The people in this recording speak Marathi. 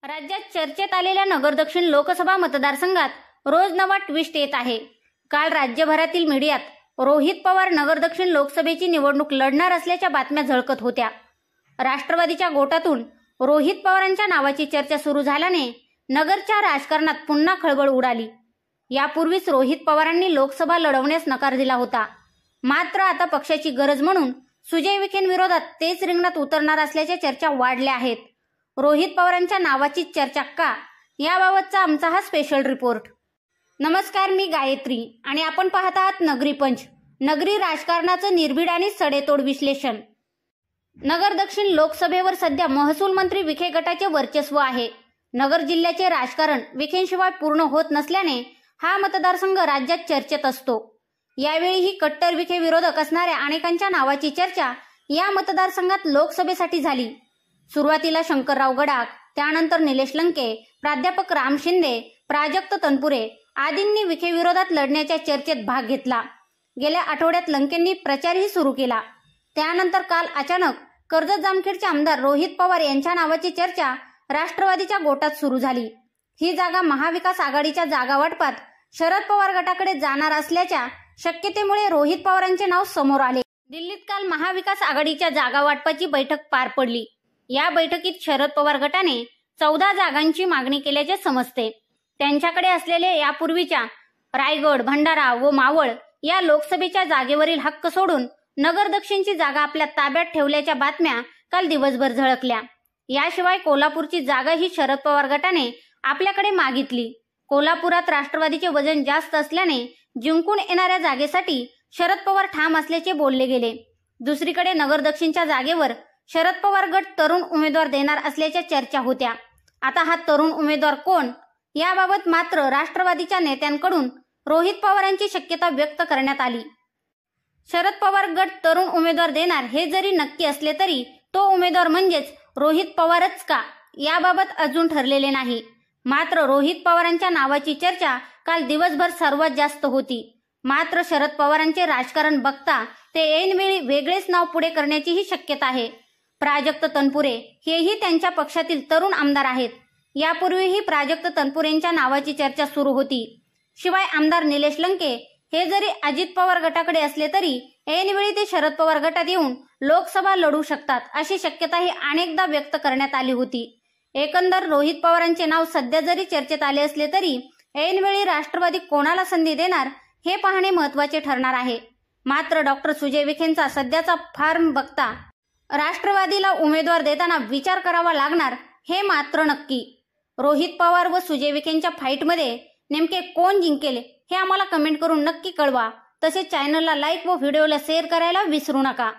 राज्यात चर्चेत आलेल्या नगर दक्षिण लोकसभा मतदारसंघात रोज नवा ट्विस्ट येत आहे। काल राज्यभरातील मीडियात रोहित पवार नगर दक्षिण लोकसभेची निवडणूक लढणार असल्याच्या बातम्या झळकत होत्या। राष्ट्रवादीच्या गोटातून रोहित पवारांच्या नावाची चर्चा सुरू झाल्याने नगरच्या राजकारणात पुन्हा खळबळ उडाली। यापूर्वीच रोहित पवारांनी लोकसभा लढवण्यास नकार दिला होता, मात्र आता पक्षाची गरज म्हणून सुजय विखेंविरोधात तेच रिंगणात उतरणार असल्याच्या चर्चा वाढल्या आहेत। रोहित पवारांच्या नावाची चर्चा का, याबाबतचा आमचा हा स्पेशल रिपोर्ट। नमस्कार, मी गायत्री आणि आपण पाहत आहात नगरी पंच, नगरी राजकारणाचं निर्भीड आणि सडेतोड विश्लेषण। नगर दक्षिण लोकसभेवर सध्या महसूल मंत्री विखे गटाचे वर्चस्व आहे। नगर जिल्ह्याचे राजकारण विखेंशिवाय पूर्ण होत नसल्याने हा मतदारसंघ राज्यात चर्चेत असतो। यावेळीही कट्टर विखे विरोधक असणाऱ्या अनेकांच्या नावाची चर्चा या मतदारसंघात लोकसभेसाठी झाली। सुरुवातीला शंकरराव गडाख, त्यानंतर निलेश लंके, प्राध्यापक राम शिंदे, प्राजक्त तनपुरे आदींनी विखे विरोधात लढण्याच्या चर्चेत भाग घेतला। गेल्या आठवड्यात लंकेंनी प्रचारही सुरू केला। त्यानंतर काल अचानक कर्जत जामखेडचे आमदार रोहित पवार यांच्या नावाची चर्चा राष्ट्रवादीच्या गोटात सुरू झाली। ही जागा महाविकास आघाडीच्या जागा वाटपात शरद पवार गटाकडे जाणार असल्याच्या शक्यतेमुळे रोहित पवारांचे नाव समोर आले। दिल्लीत काल महाविकास आघाडीच्या जागा वाटपाची बैठक पार पडली। या बैठकीत शरद पवार गटाने 14 जागांची मागणी केल्याचे समजते। त्यांच्याकडे असलेले यापूर्वीच्या रायगड, भंडारा व मावळ या लोकसभेच्या जागेवरील हक्क सोडून नगर दक्षिणची जागा आपल्या ताब्यात ठेवल्याच्या बातम्या काल दिवसभर झळकल्या। याशिवाय कोल्हापूरची जागा ही शरद पवार गटाने आपल्याकडे मागितली। कोल्हापुरात राष्ट्रवादीचे वजन जास्त असल्याने जिंकून येणाऱ्या जागेसाठी शरद पवार ठाम असल्याचे बोलले गेले। दुसरीकडे नगर दक्षिणच्या जागेवर शरद पवार गट तरुण उमेदवार देणार असल्याच्या चर्चा होत्या। आता हा तरुण उमेदवार कोण, याबाबत मात्र राष्ट्रवादीच्या नेत्यांकडून रोहित पवारांची शक्यता व्यक्त करण्यात आली। शरद पवार गट तरुण उमेदवार देणार हे जरी नक्की असले तरी तो उमेदवार म्हणजेच रोहित पवारच का, याबाबत अजून ठरलेले नाही। मात्र रोहित पवारांच्या नावाची चर्चा काल दिवसभर सर्वात जास्त होती। मात्र शरद पवारांचे राजकारण बघता ते ऐनवेळी वेगळेच नाव पुढे करण्याचीही शक्यता आहे। प्राजक्त तनपुरे हेही त्यांच्या पक्षातील तरुण आमदार आहेत। यापूर्वीही प्राजक्त तनपुरेंच्या नावाची चर्चा सुरू होती। शिवाय आमदार निलेश लंके हे जरी अजित पवार गटाकडे असले तरी ऐनवेळी ते शरद पवार गटात येऊन लोकसभा लढू शकतात अशी शक्यताही अनेकदा व्यक्त करण्यात आली होती। एकंदर रोहित पवारांचे नाव सध्या जरी चर्चेत आले असले तरी ऐनवेळी राष्ट्रवादी कोणाला संधी देणार हे पाहणे महत्त्वाचे ठरणार आहे। मात्र डॉक्टर सुजय विखेंचा सध्याचा फॉर्म बघता राष्ट्रवादीला उमेदवार देताना विचार करावा लागणार हे मात्र नक्की। रोहित पवार व सुजय विखेंच्या फाईटमध्ये नेमके कोण जिंकेल हे आम्हाला कमेंट करून नक्की कळवा। तसेच चॅनलला लाईक व व्हिडिओला शेअर करायला विसरू नका।